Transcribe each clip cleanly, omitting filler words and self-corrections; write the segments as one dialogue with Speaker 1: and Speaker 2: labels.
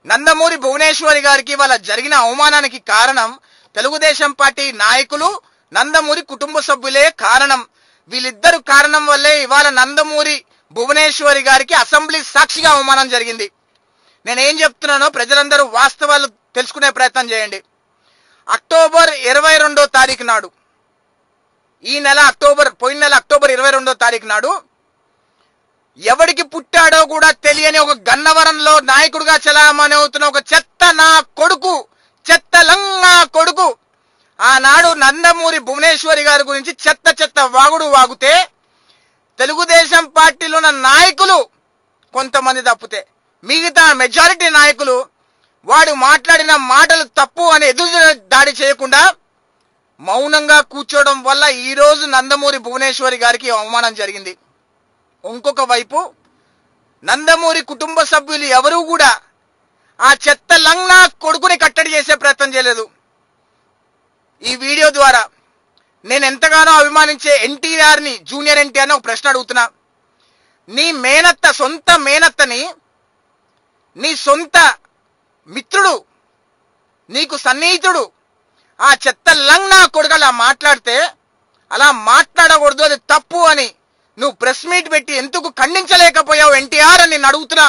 Speaker 1: నందమూరి భువనేశ్వరి గారికి వాళ్ళ జరిగిన అవమానానికి కారణం తెలుగుదేశం పార్టీ నాయకులు, నందమూరి కుటుంబ సభ్యులే కారణం. వీళ్ళిద్దరు కారణం వల్లే ఇవాళ నందమూరి భువనేశ్వరి గారికి అసెంబ్లీ సాక్షిగా అవమానం జరిగింది. నేనేం చెప్తున్నానో ప్రజలందరూ వాస్తవాలు తెలుసుకునే ప్రయత్నం చేయండి. అక్టోబర్ 22వ తారీఖు నాడు, పోయిన నెల అక్టోబర్ 22వ తారీఖు నాడు ఎవడికి పుట్టాడో కూడా తెలియని ఒక గన్నవరంలో నాయకుడిగా చలామణి అవుతున్న ఒక చెత్త నా కొడుకు, చెత్తలంగా కొడుకు ఆనాడు నందమూరి భువనేశ్వరి గారి గురించి చెత్త వాగుడు వాగుతే తెలుగుదేశం పార్టీలో ఉన్న నాయకులు కొంతమంది తప్పితే మిగతా మెజారిటీ నాయకులు వాడు మాట్లాడిన మాటలు తప్పు అని ఎదురు దాడి చేయకుండా మౌనంగా కూర్చోవడం వల్ల ఈ రోజు నందమూరి భువనేశ్వరి గారికి అవమానం జరిగింది. ఇంకొక వైపు నందమూరి కుటుంబ సభ్యులు ఎవరూ కూడా ఆ చెత్త లంగా కొడుకుని కట్టడి చేసే ప్రయత్నం చేయలేదు. ఈ వీడియో ద్వారా నేను ఎంతగానో అభిమానించే ఎన్టీఆర్ ని, జూనియర్ ఎన్టీఆర్ ని ఒక ప్రశ్న అడుగుతున్నా. నీ మేనత్త, సొంత మేనత్తని, నీ సొంత మిత్రుడు, నీకు సన్నిహితుడు ఆ చెత్త లంగా కొడుకు అలా మాట్లాడితే అలా మాట్లాడకూడదు, అది తప్పు అని నువ్వు ప్రెస్ మీట్ పెట్టి ఎందుకు ఖండించలేకపోయావు ఎన్టీఆర్ అని నేను అడుగుతున్నా.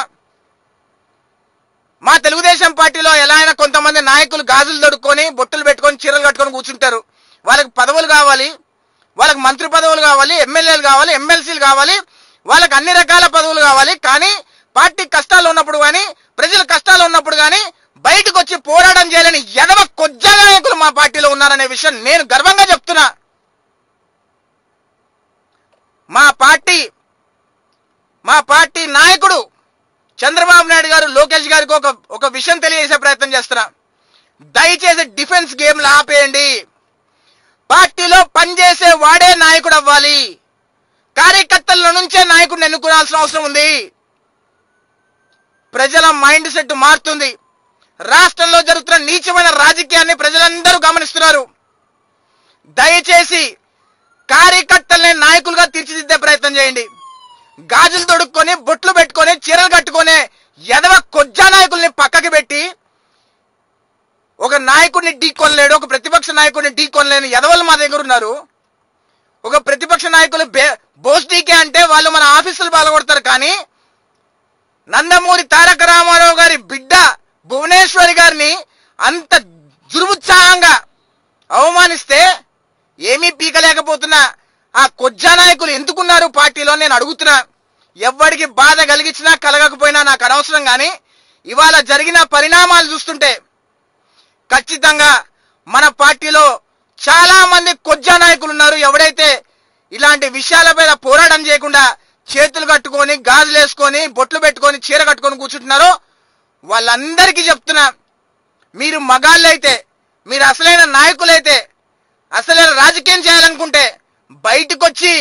Speaker 1: మా తెలుగుదేశం పార్టీలో ఎలా అయినా కొంతమంది నాయకులు గాజులు దొడుక్కొని, బొట్టులు పెట్టుకొని, చీరలు కట్టుకొని కూర్చుంటారు. వాళ్ళకి పదవులు కావాలి, వాళ్ళకి మంత్రి పదవులు కావాలి, ఎమ్మెల్యేలు కావాలి, ఎమ్మెల్సీలు కావాలి, వాళ్ళకి అన్ని రకాల పదవులు కావాలి. కానీ పార్టీ కష్టాలు ఉన్నప్పుడు కానీ, ప్రజల కష్టాలు ఉన్నప్పుడు కానీ బయటకు వచ్చి పోరాటం చేయాలని ఎదవ కొజ్జ నాయకులు మా పార్టీలో ఉన్నారనే విషయం నేను గర్వంగా చెప్తున్నా. మా పార్టీ నాయకుడు చంద్రబాబు నాయుడు గారు, లోకేష్ గారికి ఒక విషయం తెలియజేసే ప్రయత్నం చేస్తున్నా. దయచేసి డిఫెన్స్ గేమ్లు ఆపేయండి. పార్టీలో పనిచేసే వాడే నాయకుడు అవ్వాలి. కార్యకర్తల నుంచే నాయకుడిని ఎన్నుకోవాల్సిన అవసరం ఉంది. ప్రజల మైండ్ సెట్ మారుతుంది. రాష్ట్రంలో జరుగుతున్న నీచమైన రాజకీయాన్ని ప్రజలందరూ గమనిస్తున్నారు. దయచేసి కార్యకర్తల్ని నాయకులుగా తీర్చిదిద్దే ప్రయత్నం చేయండి. గాజులు తొడుక్కొని, బొట్లు పెట్టుకొని, చీరలు కట్టుకొని ఎదవ కొజ్జా నాయకుల్ని పక్కకి పెట్టి ఒక నాయకుడిని ఢీకొనలేడు, ఒక ప్రతిపక్ష నాయకుడిని ఢీకొనలేని ఎదవలు మా దగ్గర ఉన్నారు. ఒక ప్రతిపక్ష నాయకులు బోస్డీకే అంటే వాళ్ళు మన ఆఫీసులు పాల్గొడతారు. కానీ నందమూరి తారక రామారావు గారి బిడ్డ భువనేశ్వరి గారిని అంత దుర్ముత్సాహంగా అవమానిస్తే ఏమీ పీకలేకపోతున్నా ఆ కొజ్జా నాయకులు ఎందుకున్నారు పార్టీలో నేను అడుగుతున్నా. ఎవరికి బాధ కలిగించినా కలగకపోయినా నాకు అనవసరం. కానీ ఇవాళ జరిగిన పరిణామాలు చూస్తుంటే ఖచ్చితంగా మన పార్టీలో చాలా మంది కొజ్జా నాయకులు ఉన్నారు. ఎవడైతే ఇలాంటి విషయాలపై పోరాటం చేయకుండా చేతులు కట్టుకొని, గాజులు వేసుకొని, బొట్లు పెట్టుకొని, చీర కట్టుకొని కూర్చుంటున్నారో వాళ్ళందరికీ చెప్తున్నా, మీరు మగాళ్ళైతే, మీరు అసలైన నాయకులైతే, అసలైన రాజకీయం చేయాలనుకుంటే బయటకు వచ్చి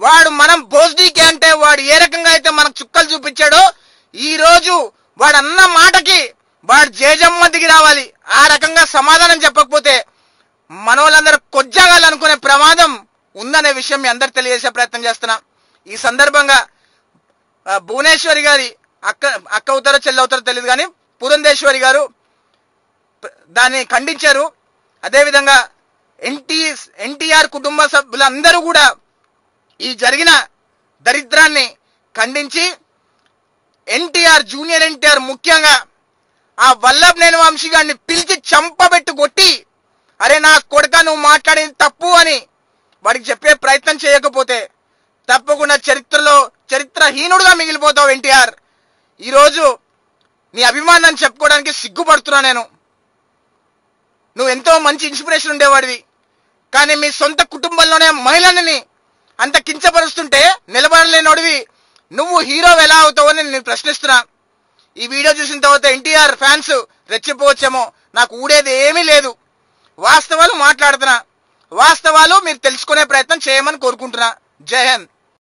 Speaker 1: వాడు మనం బోస్డీకే అంటే వాడు ఏ రకంగా అయితే మనకు చుక్కలు చూపించాడో ఈ రోజు వాడు అన్న మాటకి వాడు జేజమ్మ దిగి రావాలి. ఆ రకంగా సమాధానం చెప్పకపోతే మనోళ్ళందరూ కొజ్జాగాలు అనుకునే ప్రమాదం ఉందనే విషయం మీ అందరు తెలియజేసే ప్రయత్నం చేస్తున్నా. ఈ సందర్భంగా భువనేశ్వరి గారి అక్క అవుతారో చెల్లి అవుతారో తెలియదు కానీ పురంధేశ్వరి గారు దాన్ని ఖండించారు. అదేవిధంగా ఎన్టీఆర్ కుటుంబ సభ్యులందరూ కూడా ఈ జరిగిన దరిద్రాన్ని ఖండించి ఎన్టీఆర్, జూనియర్ ఎన్టీఆర్ ముఖ్యంగా ఆ వల్లభనేని వంశీ గారిని పిలిచి చంపబెట్టు కొట్టి, అరే నా కొడుక నువ్వు మాట్లాడింది తప్పు అని వాడికి చెప్పే ప్రయత్నం చేయకపోతే తప్పకుండా చరిత్రహీనుడుగా మిగిలిపోతావు ఎన్టీఆర్. ఈరోజు నీ అభిమానాన్ని చెప్పుకోవడానికి సిగ్గుపడుతున్నా నేను. నువ్వు ఎంతో మంచి ఇన్స్పిరేషన్ ఉండేవాడివి. కానీ మీ సొంత కుటుంబంలోనే మహిళలని అంత కించపరుస్తుంటే నిలబడలేనోడివి నువ్వు హీరో ఎలా అవుతావని నేను ప్రశ్నిస్తున్నా. ఈ వీడియో చూసిన తర్వాత ఎన్టీఆర్ ఫ్యాన్స్ రెచ్చిపోవచ్చేమో, నాకు ఊడేది ఏమీ లేదు. వాస్తవాలు మాట్లాడుతున్నా. వాస్తవాలు మీరు తెలుసుకునే ప్రయత్నం చేయమని కోరుకుంటున్నా. జై హింద్.